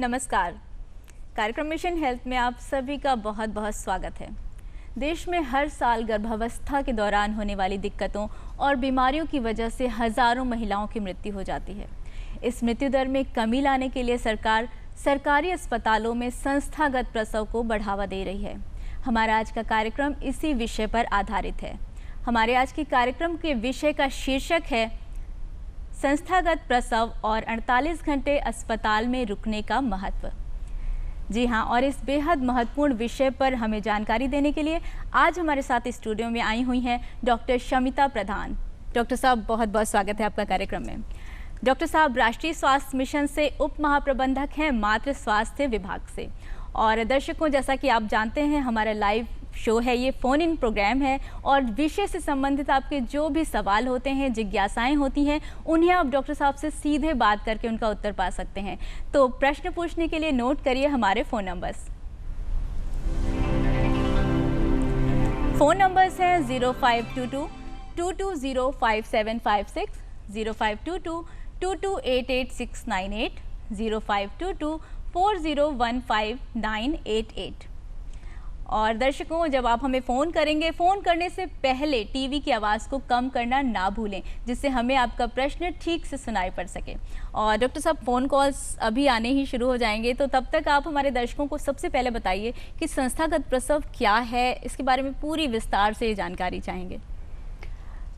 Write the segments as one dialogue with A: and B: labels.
A: नमस्कार। कार्यक्रम mission health में आप सभी का बहुत बहुत स्वागत है। देश में हर साल गर्भावस्था के दौरान होने वाली दिक्कतों और बीमारियों की वजह से हजारों महिलाओं की मृत्यु हो जाती है। इस मृत्यु दर में कमी लाने के लिए सरकार सरकारी अस्पतालों में संस्थागत प्रसव को बढ़ावा दे रही है। हमारा आज का कार्यक्रम इसी विषय पर आधारित है। हमारे आज के कार्यक्रम के विषय का शीर्षक है संस्थागत प्रसव और 48 घंटे अस्पताल में रुकने का महत्व। जी हाँ, और इस बेहद महत्वपूर्ण विषय पर हमें जानकारी देने के लिए आज हमारे साथ स्टूडियो में आई हुई हैं डॉक्टर शमिता प्रधान। डॉक्टर साहब, बहुत बहुत स्वागत है आपका कार्यक्रम में। डॉक्टर साहब राष्ट्रीय स्वास्थ्य मिशन से उप महाप्रबंधक हैं मातृ स्वास्थ्य विभाग से। और दर्शकों, जैसा कि आप जानते हैं, हमारा लाइव शो है, ये फ़ोन इन प्रोग्राम है और विषय से संबंधित आपके जो भी सवाल होते हैं, जिज्ञासाएं होती हैं, उन्हें आप डॉक्टर साहब से सीधे बात करके उनका उत्तर पा सकते हैं। तो प्रश्न पूछने के लिए नोट करिए हमारे फ़ोन नंबर्स। फ़ोन नंबर्स हैं 0522 220 5756, 0522 2288698, 0522 4015 और दर्शकों, जब आप हमें फ़ोन करेंगे, फ़ोन करने से पहले टीवी की आवाज़ को कम करना ना भूलें, जिससे हमें आपका प्रश्न ठीक से सुनाई पड़ सके। और डॉक्टर साहब, फ़ोन कॉल्स अभी आने ही शुरू हो जाएंगे, तो तब तक आप हमारे दर्शकों को सबसे पहले बताइए कि संस्थागत प्रसव क्या है, इसके बारे में पूरी विस्तार से जानकारी चाहेंगे।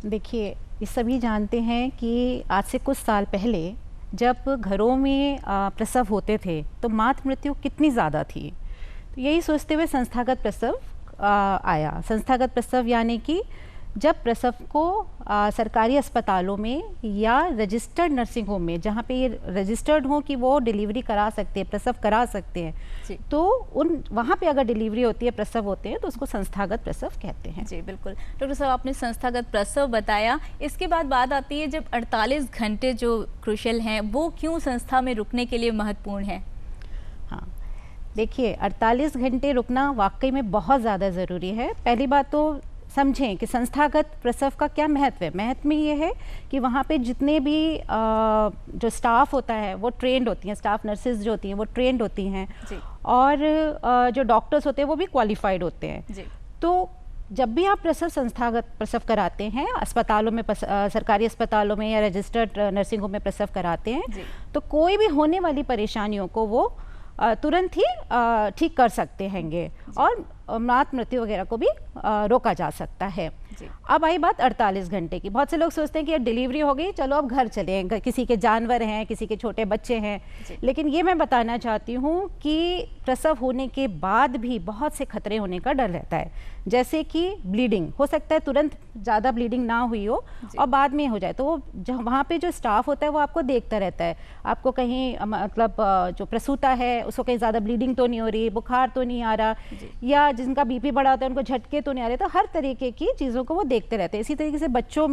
B: देखिए, ये सभी जानते हैं कि आज से कुछ साल पहले जब घरों में प्रसव होते थे तो मातृ मृत्यु कितनी ज़्यादा थी। तो यही सोचते हुए संस्थागत प्रसव आया। संस्थागत प्रसव यानी कि जब प्रसव को सरकारी अस्पतालों में या रजिस्टर्ड नर्सिंग होम में, जहाँ पे ये रजिस्टर्ड हो कि वो डिलीवरी करा सकते हैं, प्रसव करा सकते हैं, तो वहाँ पे अगर डिलीवरी होती है, प्रसव होते हैं, तो उसको संस्थागत प्रसव कहते हैं।
A: जी बिल्कुल। डॉक्टर साहब, आपने संस्थागत प्रसव बताया, इसके बाद बात आती है जब 48 घंटे जो क्रूशियल हैं, वो क्यों संस्था में रुकने के लिए महत्वपूर्ण है?
B: हाँ, देखिए, 48 घंटे रुकना वाकई में बहुत ज़्यादा ज़रूरी है। पहली बात तो समझें कि संस्थागत प्रसव का क्या महत्व है। महत्व में ये है कि वहाँ पे जितने भी जो स्टाफ होता है वो ट्रेंड होती हैं, स्टाफ नर्सेज जो होती हैं वो ट्रेंड होती हैं, और जो डॉक्टर्स होते हैं वो भी क्वालिफाइड होते हैं। तो जब भी आप प्रसव संस्थागत प्रसव कराते हैं, अस्पतालों में, सरकारी अस्पतालों में या रजिस्टर्ड नर्सिंग होम में प्रसव कराते हैं, तो कोई भी होने वाली परेशानियों को वो तुरंत ही ठीक कर सकते हैंगे और मातृ मृत्यु वगैरह को भी रोका जा सकता है। अब आई बात 48 घंटे की। बहुत से लोग सोचते हैं कि डिलीवरी हो गई, चलो अब घर चले, किसी के जानवर हैं, किसी के छोटे बच्चे हैं, लेकिन ये मैं बताना चाहती हूँ कि प्रसव होने के बाद भी बहुत से खतरे होने का डर रहता है। जैसे कि ब्लीडिंग हो सकता है, तुरंत ज़्यादा ब्लीडिंग ना हुई हो और बाद में हो जाए, तो वो वहाँ पे जो स्टाफ होता है वो आपको देखता रहता है, आपको कहीं मतलब जो प्रसूता है उसको कहीं ज़्यादा ब्लीडिंग तो नहीं हो रही, बुखार तो नहीं आ रहा, या जिनका बीपी बढ़ा होता है उनको झटके तो नहीं आ रहे। तो हर तरीके की चीज़ों को वो देखते रहते हैं। इसी तरीके से बच्चों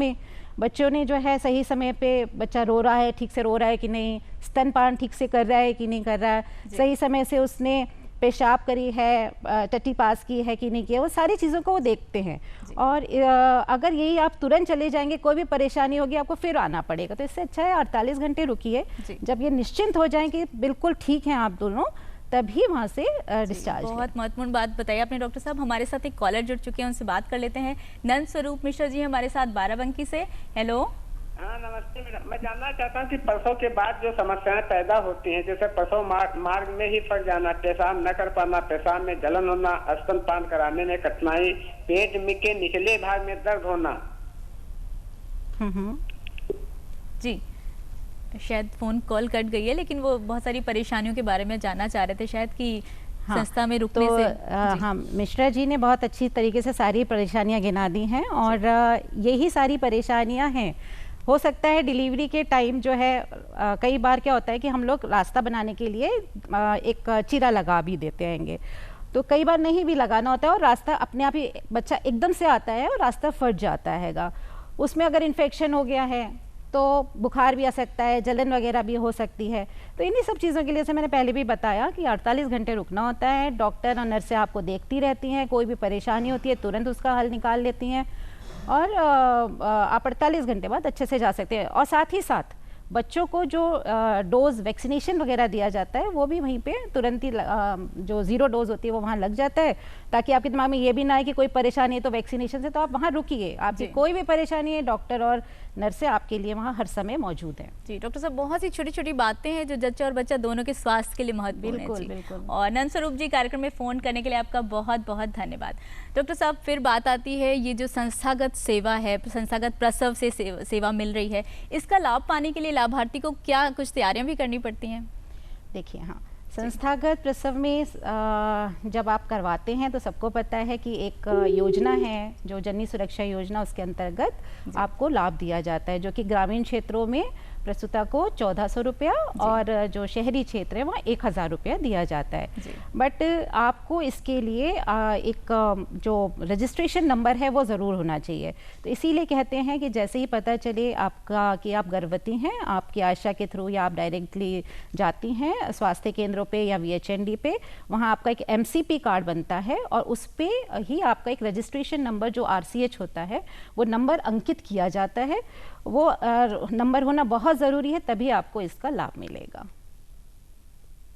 B: ने जो है सही समय पे बच्चा रो रहा है, ठीक से रो रहा है कि नहीं, स्तनपान ठीक से कर रहा है कि नहीं कर रहा है, सही समय से उसने पेशाब करी है, टट्टी पास की है कि नहीं किया, वो सारी चीज़ों को वो देखते हैं। और अगर यही आप तुरंत चले जाएंगे, कोई भी परेशानी होगी, आपको फिर आना पड़ेगा। तो इससे अच्छा है 48 घंटे रुकिए, जब ये निश्चिंत हो जाएं कि बिल्कुल ठीक हैं आप दोनों, तभी वहाँ से डिस्चार्ज।
A: बहुत महत्वपूर्ण बात बताई आपने डॉक्टर साहब। हमारे साथ एक कॉलर जुड़ चुके हैं, उनसे बात कर लेते हैं। नंद स्वरूप मिश्रा जी हमारे साथ बाराबंकी से। हेलो।
C: हाँ, नमस्ते मैडम। मैं जानना चाहता हूँ कि प्रसव के बाद जो समस्याएं पैदा होती हैं, जैसे प्रसव मार्ग में ही फट जाना, पेशाब न कर पाना, पेशाब में जलन होना, स्तनपान कराने में कठिनाई, पेट के निचले भाग में दर्द होना।
A: जी, शायद फ़ोन कॉल कट गई है, लेकिन वो बहुत सारी परेशानियों के बारे में जानना चाह रहे थे शायद कि संस्था में रुकने
B: तो,
A: से।
B: हाँ, मिश्रा जी ने बहुत अच्छी तरीके से सारी परेशानियां गिना दी हैं, और यही सारी परेशानियां हैं। हो सकता है डिलीवरी के टाइम जो है कई बार क्या होता है कि हम लोग रास्ता बनाने के लिए एक चीरा लगा भी देते हैंगे, तो कई बार नहीं भी लगाना होता है और रास्ता अपने आप ही, बच्चा एकदम से आता है और रास्ता फट जाता हैगा। उसमें अगर इन्फेक्शन हो गया है तो बुखार भी आ सकता है, जलन वगैरह भी हो सकती है। तो इन्हीं सब चीज़ों के लिए से मैंने पहले भी बताया कि 48 घंटे रुकना होता है। डॉक्टर और नर्सें आपको देखती रहती हैं, कोई भी परेशानी होती है तुरंत उसका हल निकाल लेती हैं, और आप 48 घंटे बाद अच्छे से जा सकते हैं। और साथ ही साथ बच्चों को जो डोज वैक्सीनेशन वगैरह दिया जाता है वो भी वहीं पे तुरंत ही जो 0 डोज होती है वो वहाँ लग जाता है, ताकि आपके दिमाग में ये भी ना आए कि कोई परेशानी है तो वैक्सीनेशन से, तो आप वहाँ रुकिए, आपकी कोई भी परेशानी है डॉक्टर और नर्सें आपके लिए वहाँ हर समय मौजूद हैं।
A: जी डॉक्टर साहब, बहुत सी छोटी छोटी बातें हैं जो जच्चा और बच्चा दोनों के स्वास्थ्य के लिए महत्वपूर्ण है।
B: बिल्कुल बिल्कुल।
A: और नंद स्वरूप जी, कार्यक्रम में फ़ोन करने के लिए आपका बहुत बहुत धन्यवाद। डॉक्टर साहब, फिर बात आती है ये जो संस्थागत सेवा है, संस्थागत प्रसव से सेवा मिल रही है, इसका लाभ पाने के लिए लाभार्थी को क्या कुछ तैयारियां भी करनी पड़ती हैं?
B: देखिए, हाँ, संस्थागत प्रसव में जब आप करवाते हैं तो सबको पता है कि एक योजना है जो जननी सुरक्षा योजना, उसके अंतर्गत आपको लाभ दिया जाता है, जो कि ग्रामीण क्षेत्रों में प्रसूता को 1400 रुपया और जो शहरी क्षेत्र है वहाँ 1000 रुपया दिया जाता है। बट आपको इसके लिए एक जो रजिस्ट्रेशन नंबर है वो ज़रूर होना चाहिए। तो इसीलिए कहते हैं कि जैसे ही पता चले आपका कि आप गर्भवती हैं, आपकी आशा के थ्रू या आप डायरेक्टली जाती हैं स्वास्थ्य केंद्रों पे या VHND पे, वहाँ आपका एक MCP कार्ड बनता है और उस पर ही आपका एक रजिस्ट्रेशन नंबर जो RCH होता है वो नंबर अंकित किया जाता है। वो नंबर होना बहुत ज़रूरी है, तभी आपको इसका लाभ मिलेगा।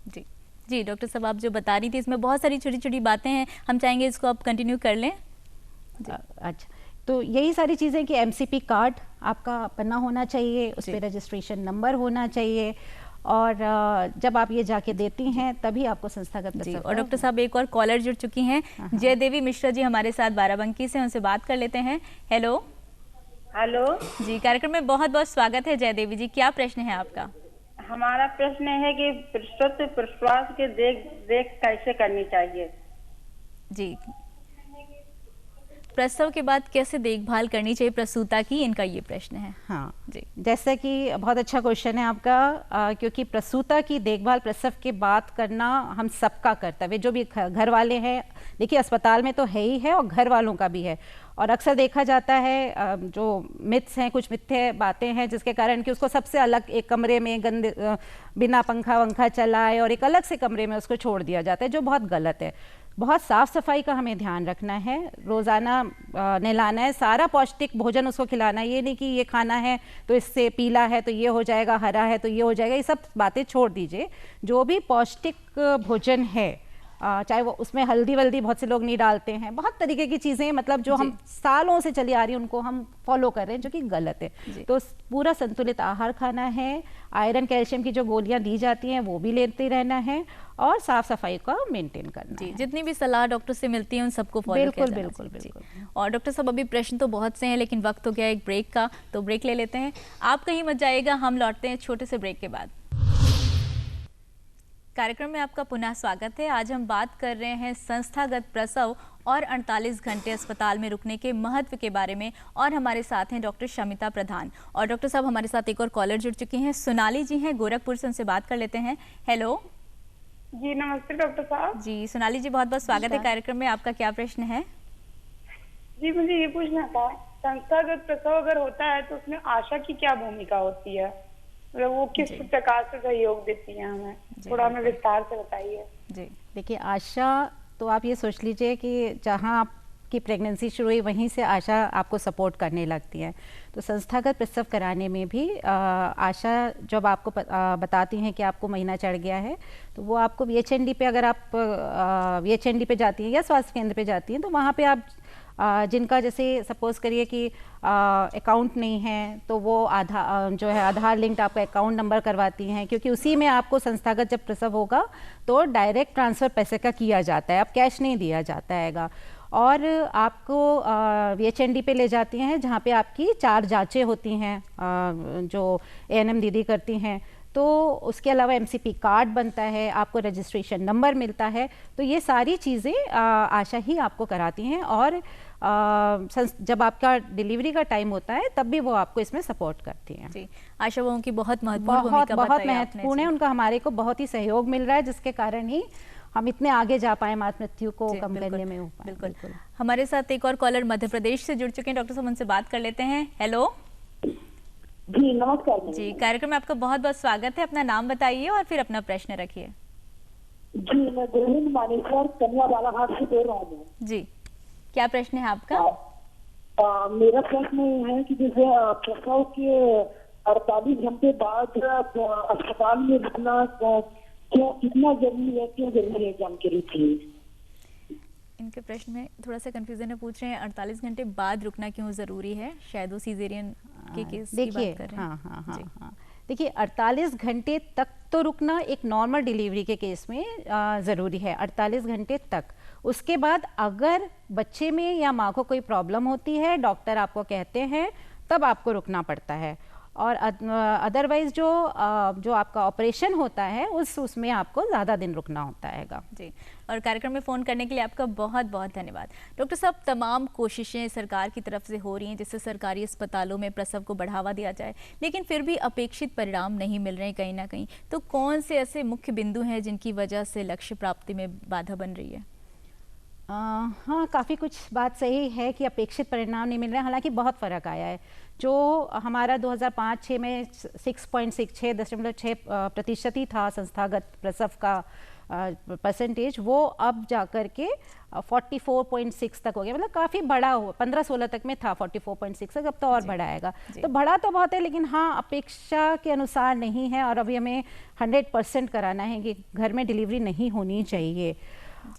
A: जी जी डॉक्टर साहब, आप जो बता रही थी इसमें बहुत सारी छोटी छोटी बातें हैं, हम चाहेंगे इसको आप कंटिन्यू कर लें।
B: अच्छा, तो यही सारी चीज़ें कि MCP कार्ड आपका पन्ना होना चाहिए, उस पर रजिस्ट्रेशन नंबर होना चाहिए, और जब आप ये जाके देती हैं तभी आपको संस्थागत प्रसव।
A: और डॉक्टर साहब, एक और कॉलर जुड़ चुकी हैं, जयदेवी मिश्रा जी हमारे साथ बाराबंकी से, उनसे बात कर लेते हैं। हेलो।
D: हेलो
A: जी, कार्यक्रम में बहुत बहुत स्वागत है जयदेवी जी, क्या प्रश्न है आपका?
D: हमारा प्रश्न है कि प्रसूति प्रश्वास की देख कैसे करनी चाहिए?
A: जी, प्रसव के बाद कैसे देखभाल करनी चाहिए प्रसूता की, इनका ये प्रश्न है।
B: हाँ
A: जी,
B: जैसा कि बहुत अच्छा क्वेश्चन है आपका, क्योंकि प्रसूता की देखभाल प्रसव के बाद करना हम सबका कर्तव्य, जो भी घर वाले हैं, देखिए अस्पताल में तो है ही है और घर वालों का भी है। और अक्सर देखा जाता है जो मिथ्स हैं, कुछ मिथ्ये बातें हैं जिसके कारण कि उसको सबसे अलग एक कमरे में गंदे बिना पंखा वंखा चलाए और एक अलग से कमरे में उसको छोड़ दिया जाता है, जो बहुत गलत है। बहुत साफ़ सफाई का हमें ध्यान रखना है, रोज़ाना नहलाना है, सारा पौष्टिक भोजन उसको खिलाना है। ये नहीं कि ये खाना है तो इससे पीला है तो ये हो जाएगा, हरा है तो ये हो जाएगा, ये सब बातें छोड़ दीजिए। जो भी पौष्टिक भोजन है, चाहे वो उसमें हल्दी वल्दी बहुत से लोग नहीं डालते हैं, बहुत तरीके की चीज़ें मतलब जो हम सालों से चली आ रही हैं उनको हम फॉलो कर रहे हैं, जो कि गलत है। तो पूरा संतुलित आहार खाना है, आयरन कैल्शियम की जो गोलियां दी जाती हैं वो भी लेते रहना है, और साफ सफाई का मेंटेन करना है।
A: जितनी भी सलाह डॉक्टर से मिलती है उन सबको फॉलो
B: बिल्कुल बिल्कुल बिल्कुल।
A: और डॉक्टर साहब, अभी प्रश्न तो बहुत से हैं लेकिन वक्त हो गया एक ब्रेक का, तो ब्रेक ले लेते हैं। आप कहीं मत जाइएगा, हम लौटते हैं छोटे से ब्रेक के बाद। कार्यक्रम में आपका पुनः स्वागत है। आज हम बात कर रहे हैं संस्थागत प्रसव और 48 घंटे अस्पताल में रुकने के महत्व के बारे में, और हमारे साथ हैं डॉक्टर शमिता प्रधान। और डॉक्टर साहब, हमारे साथ एक और कॉलर जुड़ चुकी हैं, सोनाली जी हैं गोरखपुर से, उनसे बात कर लेते हैं। हेलो
D: जी, नमस्ते डॉक्टर साहब।
A: जी सोनाली जी, बहुत बहुत स्वागत है कार्यक्रम में, आपका क्या प्रश्न है?
D: जी, मुझे ये पूछना था, संस्थागत प्रसव अगर होता है तो उसमें आशा की क्या भूमिका होती है, मतलब वो किस प्रकार से सहयोग देती है हमें, थोड़ा हमें विस्तार से बताइए।
B: जी देखिए, आशा तो आप ये सोच लीजिए कि जहाँ आपकी प्रेगनेंसी शुरू हुई वहीं से आशा आपको सपोर्ट करने लगती है। तो संस्थागत प्रसव कराने में भी आशा जब आपको बताती हैं कि आपको महीना चढ़ गया है, तो वो आपको VHND पे, अगर आप VHND पे जाती हैं या स्वास्थ्य केंद्र पे जाती हैं, तो वहाँ पे आप जिनका जैसे सपोज करिए कि अकाउंट नहीं है तो वो जो है आधार लिंक्ड आपका अकाउंट नंबर करवाती हैं, क्योंकि उसी में आपको संस्थागत जब प्रसव होगा तो डायरेक्ट ट्रांसफ़र पैसे का किया जाता है, अब कैश नहीं दिया जाता हैगा। और आपको VHND पे ले जाती हैं जहाँ पे आपकी 4 जांचें होती हैं जो ANM दीदी करती हैं, तो उसके अलावा MCP कार्ड बनता है, आपको रजिस्ट्रेशन नंबर मिलता है। तो ये सारी चीज़ें आशा ही आपको कराती हैं, और जब आपका डिलीवरी का टाइम होता है तब भी वो आपको इसमें सपोर्ट करती हैं।
A: जी, आशा बहुओं की बहुत महत्वपूर्ण भूमिका
B: बहुत महत्वपूर्ण है, उनका हमारे को बहुत ही सहयोग मिल रहा है, जिसके कारण ही हम इतने आगे जा पाए मातृ मृत्यु को कम करने में।
A: बिल्कुल। हमारे साथ एक और कॉलर मध्य प्रदेश से जुड़ चुके हैं, डॉक्टर साहब उनसे बात कर लेते हैं। हेलो
E: जी, नमस्कार
A: जी, कार्यक्रम में आपका बहुत बहुत स्वागत है, अपना नाम बताइए और फिर अपना प्रश्न रखिए।
E: जी, मैं गोविंद मानेसर कन्या बालाघाट से बोल रहा हूँ।
A: जी, क्या प्रश्न है आपका?
E: मेरा प्रश्न ये है कि जैसे प्रसव के 48 घंटे बाद अस्पताल में रुकना क्यों कितना जरूरी है, क्यों जरूरी है, जानकारी थी।
A: इनके प्रश्न में थोड़ा सा कंफ्यूजन है, पूछ रहे हैं 48 घंटे बाद रुकना क्यों ज़रूरी है, शायद वो सीजेरियन के केस की बात कर रहे हैं।
B: हाँ, देखिए 48 घंटे तक तो रुकना एक नॉर्मल डिलीवरी के केस में ज़रूरी है, 48 घंटे तक। उसके बाद अगर बच्चे में या माँ को कोई प्रॉब्लम होती है, डॉक्टर आपको कहते हैं, तब आपको रुकना पड़ता है। और अदरवाइज जो आपका ऑपरेशन होता है उसमें आपको ज़्यादा दिन रुकना होता है
A: जी। और कार्यक्रम में फ़ोन करने के लिए आपका बहुत बहुत धन्यवाद। डॉक्टर साहब, तमाम कोशिशें सरकार की तरफ से हो रही हैं जिससे सरकारी अस्पतालों में प्रसव को बढ़ावा दिया जाए, लेकिन फिर भी अपेक्षित परिणाम नहीं मिल रहे हैं कहीं ना कहीं। तो कौन से ऐसे मुख्य बिंदु हैं जिनकी वजह से लक्ष्य प्राप्ति में बाधा बन रही है?
B: हाँ, काफ़ी कुछ बात सही है कि अपेक्षित परिणाम नहीं मिल रहे हैं। हालांकि बहुत फ़र्क आया है। जो हमारा 2005-06 में 6.6% ही था संस्थागत प्रसव का परसेंटेज, वो अब जाकर के 44.6 तक हो गया। मतलब काफ़ी बड़ा हो, 15-16 तक में था 44.6 तक, अब तो और बढ़ाएगा। तो बढ़ा तो बहुत है, लेकिन हाँ, अपेक्षा के अनुसार नहीं है। और अभी हमें 100% कराना है कि घर में डिलीवरी नहीं होनी चाहिए।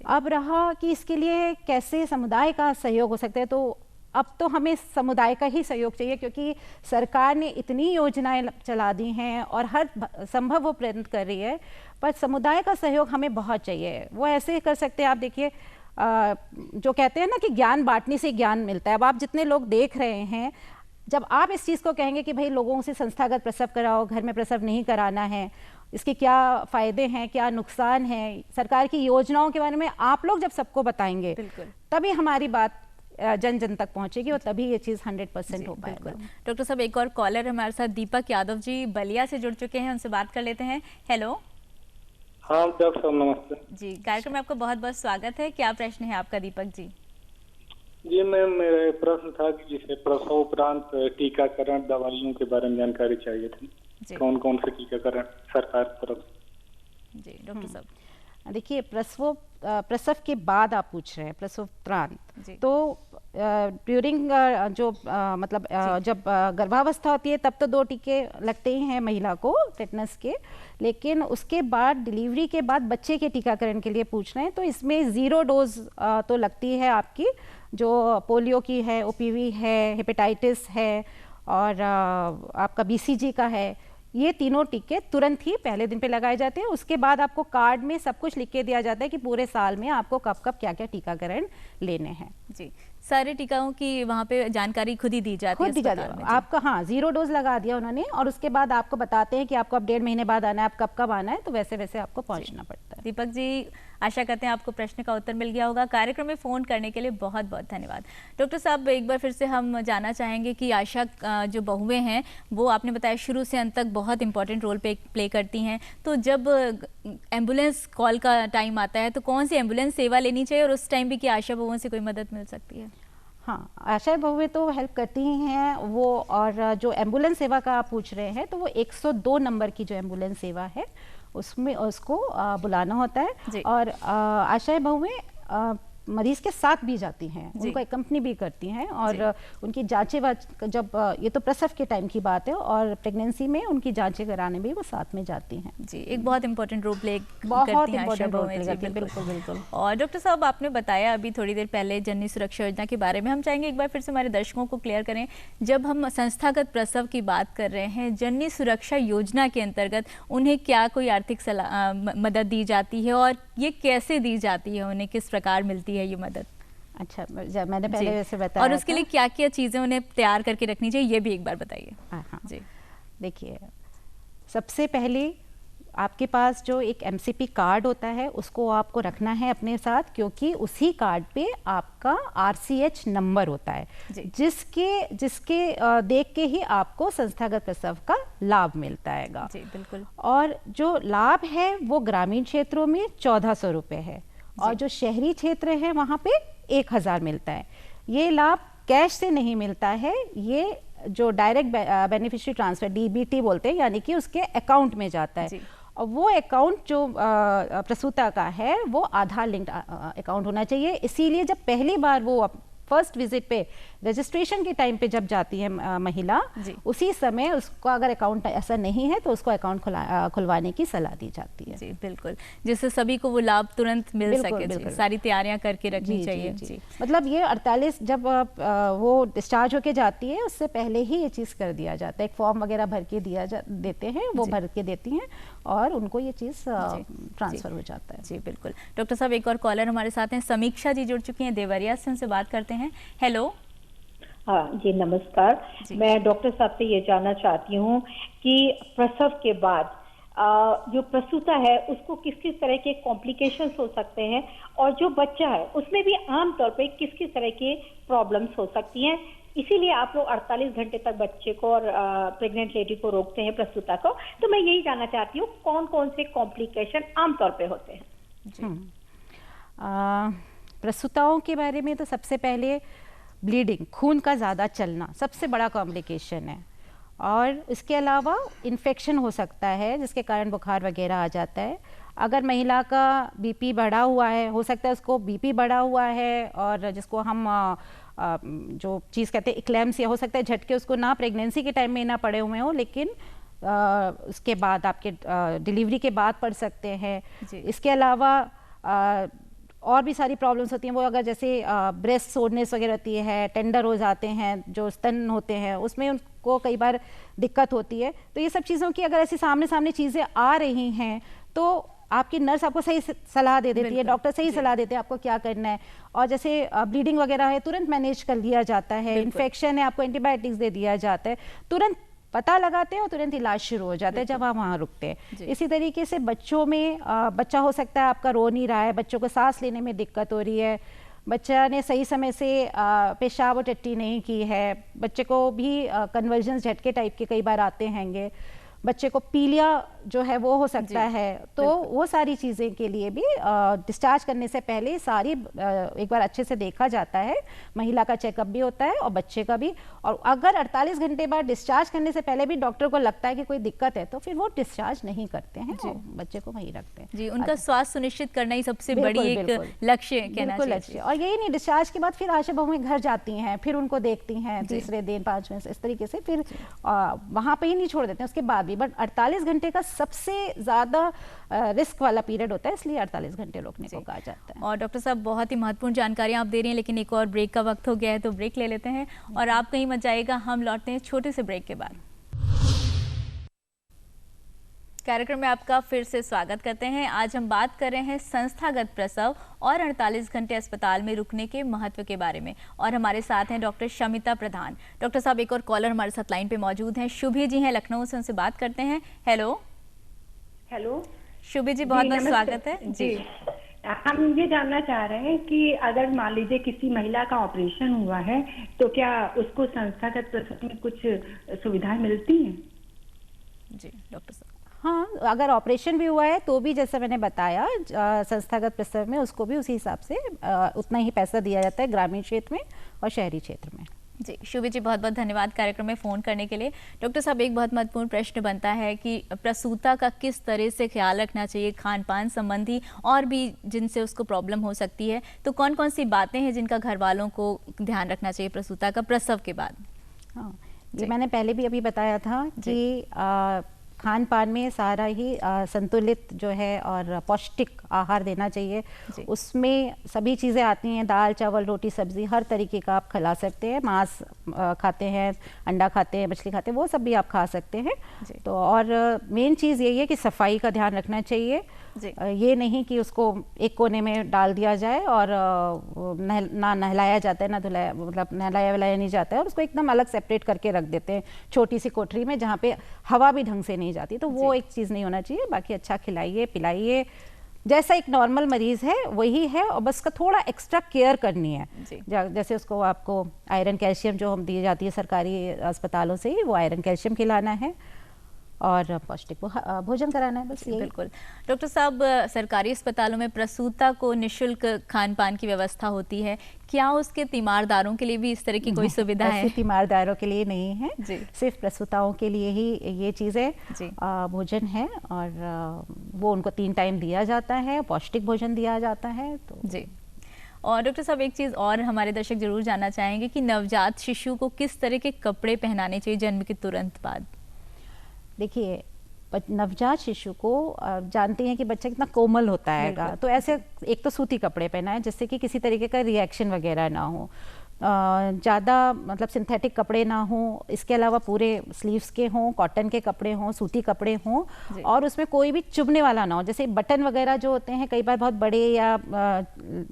B: अब रहा कि इसके लिए कैसे समुदाय का सहयोग हो सकता है, तो अब तो हमें समुदाय का ही सहयोग चाहिए, क्योंकि सरकार ने इतनी योजनाएं चला दी हैं और हर संभव वो प्रयत्न कर रही है, पर समुदाय का सहयोग हमें बहुत चाहिए। वो ऐसे कर सकते हैं, आप देखिए जो कहते हैं ना कि ज्ञान बांटने से ज्ञान मिलता है। अब आप जितने लोग देख रहे हैं, जब आप इस चीज़ को कहेंगे कि भाई लोगों से संस्थागत प्रसव कराओ, घर में प्रसव नहीं कराना है, इसके क्या फ़ायदे हैं, क्या नुकसान है, सरकार की योजनाओं के बारे में आप लोग जब सबको बताएंगे, तभी हमारी बात जन जन तक पहुंचेगी और तभी ये चीज़ 100% हो पाएगा।
A: डॉक्टर साहब, एक और कॉलर हमारे साथ दीपक यादव जी बलिया से जुड़ चुके हैं, उनसे बात कर लेते हैं। हेलो।
F: हाँ डॉक्टर साहब, नमस्ते
A: जी। कार्यक्रम में आपका बहुत बहुत स्वागत है। क्या प्रश्न है आपका दीपक जी?
F: जी मैम, मेरा प्रश्न था कि जैसे प्रसव उपरांत टीकाकरण दवाइयों के बारे में जानकारी चाहिए थी। कौन कौन से टीकाकरण सरकार की तरफ?
A: जी डॉक्टर साहब।
B: देखिए, प्रसव के बाद आप पूछ रहे हैं, प्रसव उपरांत, तो ड्यूरिंग मतलब जब गर्भावस्था होती है तब तो 2 टीके लगते ही हैं महिला को टेटनस के, लेकिन उसके बाद डिलीवरी के बाद बच्चे के टीकाकरण के लिए पूछ रहे हैं, तो इसमें 0 डोज तो लगती है आपकी, जो पोलियो की है, ओपीवी है, हेपेटाइटिस है और आपका बीसीजी का है। ये तीनों टीके तुरंत ही पहले दिन पे लगाए जाते हैं। उसके बाद आपको कार्ड में सब कुछ लिख के दिया जाता है कि पूरे साल में आपको कब कब क्या क्या टीकाकरण लेने हैं।
A: जी, सारे टीकाओं की वहाँ पे जानकारी खुद ही दी जाती है
B: आपका। हाँ, 0 डोज लगा दिया उन्होंने और उसके बाद आपको बताते हैं कि आपको अब 1.5 महीने बाद आना है, आप कब कब आना है, तो वैसे वैसे आपको पहुँचना पड़ता है।
A: दीपक जी, आशा करते हैं आपको प्रश्न का उत्तर मिल गया होगा। कार्यक्रम में फ़ोन करने के लिए बहुत बहुत धन्यवाद। डॉक्टर साहब, एक बार फिर से हम जानना चाहेंगे कि आशा जो बहुएँ हैं वो आपने बताया शुरू से अंत तक बहुत इंपॉर्टेंट रोल प्ले करती हैं, तो जब एम्बुलेंस कॉल का टाइम आता है तो कौन सी एम्बुलेंस सेवा लेनी चाहिए और उस टाइम भी क्या आशा बहुओं से कोई मदद मिल सकती है?
B: हाँ, आशा बहुएं तो हेल्प करती ही हैं वो। और जो एम्बुलेंस सेवा का आप पूछ रहे हैं, तो वो 102 नंबर की जो एम्बुलेंस सेवा है उसमें उसको बुलाना होता है। और आशाएं बहुएं मरीज के साथ भी जाती हैं, उनको एकम्पनी भी करती हैं और उनकी जांचें जब ये तो प्रसव के टाइम की बात है और प्रेगनेंसी में उनकी जांचें कराने भी वो साथ में जाती हैं।
A: जी, एक बहुत इंपॉर्टेंट रोल प्ले करती हैं।
B: बिल्कुल।
A: और डॉक्टर साहब, आपने बताया अभी थोड़ी देर पहले जननी सुरक्षा योजना के बारे में, हम चाहेंगे एक बार फिर से हमारे दर्शकों को क्लियर करें। जब हम संस्थागत प्रसव की बात कर रहे हैं, जननी सुरक्षा योजना के अंतर्गत उन्हें क्या कोई आर्थिक मदद दी जाती है और ये कैसे दी जाती है, उन्हें किस प्रकार मिलती है ये मदद?
B: अच्छा, मैंने पहले वैसे बताया
A: और उसके लिए क्या क्या चीज़ें उन्हें तैयार करके रखनी चाहिए, ये भी एक बार बताइए।
B: हाँ
A: जी,
B: देखिए, सबसे पहले आपके पास जो एक एमसीपी कार्ड होता है उसको आपको रखना है अपने साथ, क्योंकि उसी कार्ड पे आपका आरसीएच नंबर होता है जिसके देख के ही आपको संस्थागत प्रसव का लाभ मिलता है।
A: जी बिल्कुल।
B: और जो लाभ है वो ग्रामीण क्षेत्रों में 1400 रुपये है और जो शहरी क्षेत्र है वहाँ पे 1000 मिलता है। ये लाभ कैश से नहीं मिलता है, ये जो डायरेक्ट बेनिफिशियरी ट्रांसफर डीबीटी बोलते हैं, यानी कि उसके अकाउंट में जाता है। और वो अकाउंट जो प्रसूता का है वो आधार लिंक्ड अकाउंट होना चाहिए। इसीलिए जब पहली बार वो फर्स्ट विजिट पे रजिस्ट्रेशन के टाइम पे जब जाती है महिला, उसी समय उसको अगर अकाउंट ऐसा नहीं है तो उसको अकाउंट खुलवाने की सलाह दी जाती है।
A: जी बिल्कुल, जिससे सभी को वो लाभ तुरंत मिल सके। सारी तैयारियां करके रखनी चाहिए।
B: जी। मतलब ये 48 जब वो डिस्चार्ज होके जाती है उससे पहले ही ये चीज़ कर दिया जाता है। एक फॉर्म वगैरह भर के देते हैं, वो भर के देती हैं और उनको ये चीज़ ट्रांसफर हो जाता है।
A: जी बिल्कुल। डॉक्टर साहब, एक और कॉलर हमारे साथ हैं, समीक्षा जी जुड़ चुकी हैं देवरिया से, उनसे बात करते हैं। हेलो।
G: हाँ जी, नमस्कार। मैं डॉक्टर साहब से ये जानना चाहती हूँ कि प्रसव के बाद जो प्रसूता है उसको किस किस तरह के कॉम्प्लिकेशंस हो सकते हैं, और जो बच्चा है उसमें भी आमतौर पे किस किस तरह के प्रॉब्लम्स हो सकती हैं। इसीलिए आप लोग 48 घंटे तक बच्चे को और प्रेग्नेंट लेडी को रोकते हैं, प्रसूता को। तो मैं यही जानना चाहती हूँ कौन कौन से कॉम्प्लिकेशन आमतौर पे होते हैं।
B: प्रसूताओं के बारे में तो सबसे पहले ब्लीडिंग, खून का ज़्यादा चलना सबसे बड़ा कॉम्प्लिकेशन है, और इसके अलावा इन्फेक्शन हो सकता है जिसके कारण बुखार वगैरह आ जाता है। अगर महिला का बीपी बढ़ा हुआ है, हो सकता है उसको बीपी बढ़ा हुआ है और जिसको हम जो चीज़ कहते हैं इक्लेम्सिया, हो सकता है झटके उसको ना प्रेगनेंसी के टाइम में ना पड़े हुए हों, लेकिन उसके बाद आपके डिलीवरी के बाद पड़ सकते हैं। इसके अलावा और भी सारी प्रॉब्लम्स होती हैं। वो अगर जैसे ब्रेस्ट सोरनेस वगैरह होती है, टेंडर हो जाते हैं, जो स्तन होते हैं उसमें उनको कई बार दिक्कत होती है। तो ये सब चीज़ों की अगर ऐसी सामने सामने चीज़ें आ रही हैं तो आपकी नर्स आपको सही सलाह दे देती है, डॉक्टर सही सलाह देते हैं आपको क्या करना है। और जैसे ब्लीडिंग वगैरह है तुरंत मैनेज कर लिया जाता है, इन्फेक्शन है आपको एंटीबायोटिक्स दे दिया जाता है, तुरंत पता लगाते हैं और तुरंत इलाज शुरू हो जाता है जब आप वहाँ रुकते हैं। इसी तरीके से बच्चों में बच्चा हो सकता है आपका रो नहीं रहा है, बच्चों को सांस लेने में दिक्कत हो रही है, बच्चा ने सही समय से पेशाब और टट्टी नहीं की है, बच्चे को भी कन्वर्जन झटके टाइप के कई बार आते हैंगे, बच्चे को पीलिया जो है वो हो सकता है। तो वो सारी चीज़ें के लिए भी डिस्चार्ज करने से पहले सारी एक बार अच्छे से देखा जाता है, महिला का चेकअप भी होता है और बच्चे का भी। और अगर 48 घंटे बाद डिस्चार्ज करने से पहले भी डॉक्टर को लगता है कि कोई दिक्कत है तो फिर वो डिस्चार्ज नहीं करते हैं, बच्चे को वहीं रखते हैं।
A: जी, उनका स्वास्थ्य सुनिश्चित करना ही सबसे बड़ी एक लक्ष्य कहना चाहिए।
B: और यही नहीं, डिस्चार्ज के बाद फिर आशा बहुएं घर जाती हैं, फिर उनको देखती हैं तीसरे दिन 5वें इस तरीके से, फिर वहाँ पे ही नहीं छोड़ देते हैं उसके बाद भी। बट 48 घंटे का सबसे ज़्यादा रिस्क वाला पीरियड होता है, इसलिए 48 घंटे रोकने को कहा जाता है।
A: और डॉक्टर साहब, बहुत ही महत्वपूर्ण जानकारियाँ आप दे रही हैं, लेकिन एक और ब्रेक का वक्त हो गया है तो ब्रेक ले लेते हैं और आप कहीं मत जाइएगा, हम लौटते हैं छोटे से ब्रेक के बाद। कार्यक्रम में आपका फिर से स्वागत करते हैं। आज हम बात कर रहे हैं संस्थागत प्रसव और 48 घंटे अस्पताल में रुकने के महत्व के बारे में, और हमारे साथ हैं डॉक्टर शमिता प्रधान। डॉक्टर साहब, एक और कॉलर हमारे साथ लाइन पे मौजूद हैं, शुभी जी हैं लखनऊ से, उनसे बात करते हैं। हेलो।
H: हेलो
A: शुभी जी, बहुत बहुत स्वागत है जी।
H: हम ये जानना चाह रहे हैं कि अगर मान लीजिए किसी महिला का ऑपरेशन हुआ है तो क्या उसको संस्थागत प्रसव में कुछ सुविधाएं मिलती हैं?
A: जी डॉक्टर साहब।
B: हाँ, अगर ऑपरेशन भी हुआ है तो भी जैसा मैंने बताया संस्थागत प्रसव में उसको भी उसी हिसाब से उतना ही पैसा दिया जाता है, ग्रामीण क्षेत्र में और शहरी क्षेत्र में।
A: जी शुभी जी, बहुत बहुत धन्यवाद कार्यक्रम में फ़ोन करने के लिए। डॉक्टर साहब, एक बहुत महत्वपूर्ण प्रश्न बनता है कि प्रसूता का किस तरह से ख्याल रखना चाहिए, खान पान संबंधी और भी जिनसे उसको प्रॉब्लम हो सकती है, तो कौन कौन सी बातें हैं जिनका घर वालों को ध्यान रखना चाहिए प्रसूता का प्रसव के बाद?
B: हाँ, ये मैंने पहले भी अभी बताया था कि खान पान में सारा ही संतुलित जो है और पौष्टिक आहार देना चाहिए। उसमें सभी चीज़ें आती हैं, दाल चावल रोटी सब्जी हर तरीके का आप खिला सकते हैं। मांस खाते हैं, अंडा खाते हैं, मछली खाते हैं, वो सब भी आप खा सकते हैं। तो और मेन चीज़ यही है कि सफाई का ध्यान रखना चाहिए। ये नहीं कि उसको एक कोने में डाल दिया जाए और ना नहलाया जाता है, ना धुलाया, मतलब नहलाया वलाया नहीं जाता है, और उसको एकदम अलग सेपरेट करके रख देते हैं छोटी सी कोठरी में जहाँ पे हवा भी ढंग से नहीं जाती। तो वो एक चीज़ नहीं होना चाहिए। बाकी अच्छा खिलाइए पिलाइए, जैसा एक नॉर्मल मरीज है वही है, और बस का थोड़ा एक्स्ट्रा केयर करनी है। जैसे उसको आपको आयरन कैल्शियम जो हम दी जाती है सरकारी अस्पतालों से ही, वो आयरन कैल्शियम खिलाना है और पौष्टिक भोजन कराना है, बस यही।
A: बिल्कुल। डॉक्टर साहब, सरकारी अस्पतालों में प्रसूता को निःशुल्क खान पान की व्यवस्था होती है, क्या उसके तीमारदारों के लिए भी इस तरह की कोई सुविधा है?
B: तीमारदारों के लिए नहीं है, सिर्फ प्रसूताओं के लिए ही ये चीज़ें भोजन है, और वो उनको 3 टाइम दिया जाता है, पौष्टिक भोजन दिया जाता है। तो
A: जी, और डॉक्टर साहब एक चीज़ और हमारे दर्शक जरूर जानना चाहेंगे कि नवजात शिशु को किस तरह के कपड़े पहनाने चाहिए जन्म के तुरंत बाद?
B: देखिए, नवजात शिशु को जानते हैं कि बच्चा कितना कोमल होता है, तो ऐसे एक तो सूती कपड़े पहनाएं जिससे कि किसी तरीके का रिएक्शन वगैरह ना हो, ज़्यादा मतलब सिंथेटिक कपड़े ना हो, इसके अलावा पूरे स्लीव्स के हों, कॉटन के कपड़े हों, सूती कपड़े हों, और उसमें कोई भी चुभने वाला ना हो। जैसे बटन वगैरह जो होते हैं कई बार बहुत बड़े या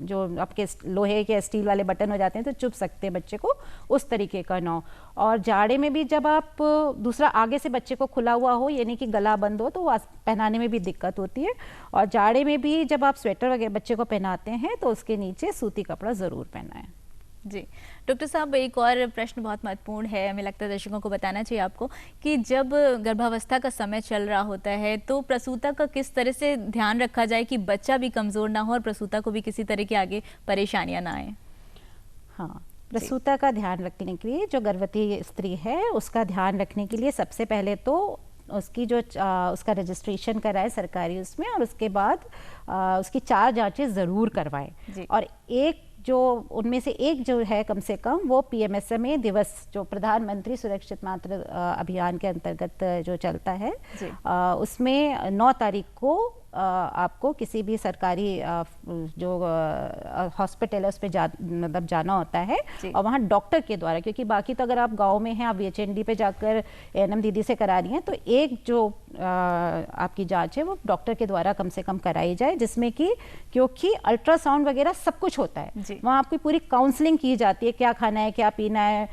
B: जो आपके लोहे के स्टील वाले बटन हो जाते हैं तो चुभ सकते हैं बच्चे को, उस तरीके का ना हो। और जाड़े में भी जब आप दूसरा आगे से बच्चे को खुला हुआ हो, यानी कि गला बंद हो, तो पहनाने में भी दिक्कत होती है। और जाड़े में भी जब आप स्वेटर वगैरह बच्चे को पहनाते हैं तो उसके नीचे सूती कपड़ा ज़रूर पहनाएं।
A: जी डॉक्टर साहब, एक और प्रश्न बहुत महत्वपूर्ण है, हमें लगता है दर्शकों को बताना चाहिए आपको कि जब गर्भावस्था का समय चल रहा होता है तो प्रसूता का किस तरह से ध्यान रखा जाए कि बच्चा भी कमज़ोर ना हो और प्रसूता को भी किसी तरह की आगे परेशानियां ना आए?
B: हाँ, प्रसूता का ध्यान रखने के लिए, जो गर्भवती स्त्री है उसका ध्यान रखने के लिए सबसे पहले तो उसकी जो उसका रजिस्ट्रेशन कराए सरकारी उसमें, और उसके बाद उसकी 4 जांचें ज़रूर करवाएं। और एक जो उनमें से एक जो है कम से कम वो PMSMA दिवस, जो प्रधानमंत्री सुरक्षित मातृ अभियान के अंतर्गत जो चलता है, उसमें 9 तारीख को आपको किसी भी सरकारी जो हॉस्पिटल है उस पर मतलब जाना होता है, और वहाँ डॉक्टर के द्वारा, क्योंकि बाकी तो अगर आप गांव में हैं, आप VHND पे जाकर ANM दीदी से करा रही हैं, तो एक जो आपकी जांच है वो डॉक्टर के द्वारा कम से कम कराई जाए, जिसमें कि क्योंकि अल्ट्रासाउंड वगैरह सब कुछ होता है, वहाँ आपकी पूरी काउंसलिंग की जाती है, क्या खाना है, क्या पीना है,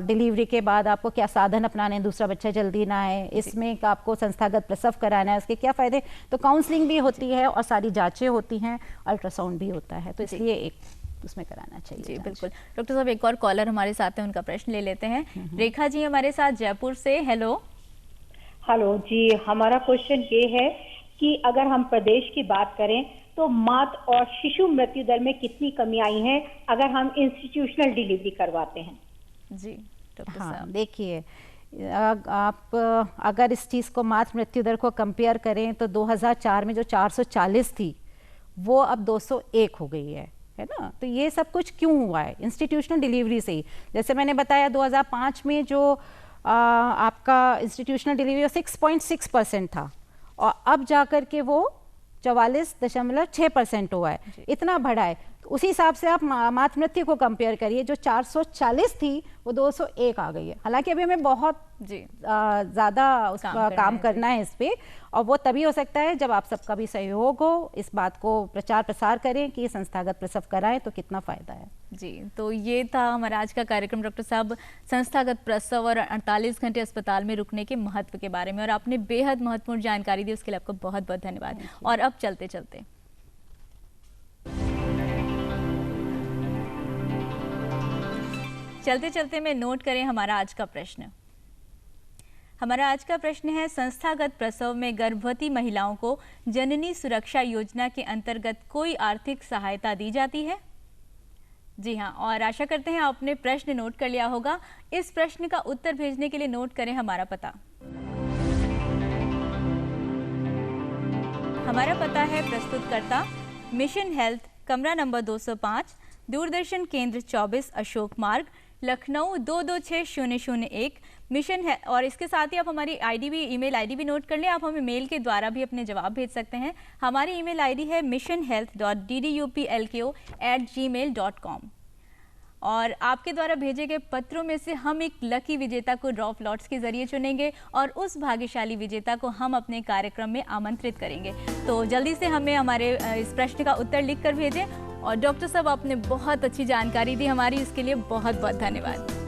B: डिलीवरी के बाद आपको क्या साधन अपनाने हैं, दूसरा बच्चा जल्दी ना आए, इसमें आपको संस्थागत प्रसव कराना है, उसके क्या फ़ायदे, तो काउंसलिंग भी होती है और सारी जांचें होती हैं, अल्ट्रासाउंड भी होता है, तो इसलिए एक उसमें कराना चाहिए।
A: जी बिल्कुल। डॉक्टर साहब, एक और कॉलर हमारे साथ हैं, उनका प्रश्न ले लेते हैं। रेखा जी हमारे साथ जयपुर से। हेलो
G: जी, हमारा क्वेश्चन ये है कि अगर हम प्रदेश की बात करें तो मातृ और शिशु मृत्यु दर में कितनी कमी आई है अगर हम इंस्टीट्यूशनल डिलीवरी करवाते हैं?
A: जी डॉक्टर
B: साहब, देखिए, आप अगर इस चीज़ को मातृ मृत्यु दर को कंपेयर करें तो 2004 में जो 440 थी वो अब 201 हो गई है ना। तो ये सब कुछ क्यों हुआ है? इंस्टीट्यूशनल डिलीवरी से ही। जैसे मैंने बताया 2005 में जो आपका इंस्टीट्यूशनल डिलीवरी 6.6% था, और अब जाकर के वो 44.6% हुआ है, इतना बढ़ा है। उसी हिसाब से आप मातृ मृत्यु को कंपेयर करिए, जो 440 थी वो 201 आ गई है। हालांकि अभी हमें बहुत ज़्यादा काम करना है इस पे, और वो तभी हो सकता है जब आप सबका भी सहयोग हो, इस बात को प्रचार प्रसार करें कि संस्थागत प्रसव कराएं तो कितना फ़ायदा है।
A: जी, तो ये था हमारा आज का कार्यक्रम डॉक्टर साहब, संस्थागत प्रसव और 48 घंटे अस्पताल में रुकने के महत्व के बारे में, और आपने बेहद महत्वपूर्ण जानकारी दी, उसके लिए आपको बहुत बहुत धन्यवाद। और अब चलते चलते में नोट करें हमारा आज का प्रश्न। हमारा आज का प्रश्न है, संस्थागत प्रसव में गर्भवती महिलाओं को जननी सुरक्षा योजना के अंतर्गत कोई आर्थिक सहायता दी जाती है? जी हाँ, और आशा करते हैं आपने प्रश्न नोट कर लिया होगा। इस प्रश्न का उत्तर भेजने के लिए नोट करें हमारा पता। हमारा पता है प्रस्तुतकर्ता मिशन हेल्थ, कमरा नंबर 205, दूरदर्शन केंद्र 24, अशोक मार्ग, लखनऊ 226001 मिशन है। और इसके साथ ही आप हमारी ईमेल आईडी भी नोट कर लें। आप हमें मेल के द्वारा भी अपने जवाब भेज सकते हैं। हमारी ईमेल आईडी है missionhealth.dduplko@gmail.com। और आपके द्वारा भेजे गए पत्रों में से हम एक लकी विजेता को ड्रॉ फ्लॉट्स के जरिए चुनेंगे, और उस भाग्यशाली विजेता को हम अपने कार्यक्रम में आमंत्रित करेंगे। तो जल्दी से हमें हमारे इस प्रश्न का उत्तर लिख कर भेजें। और डॉक्टर साहब, आपने बहुत अच्छी जानकारी दी हमारी, इसके लिए बहुत बहुत धन्यवाद।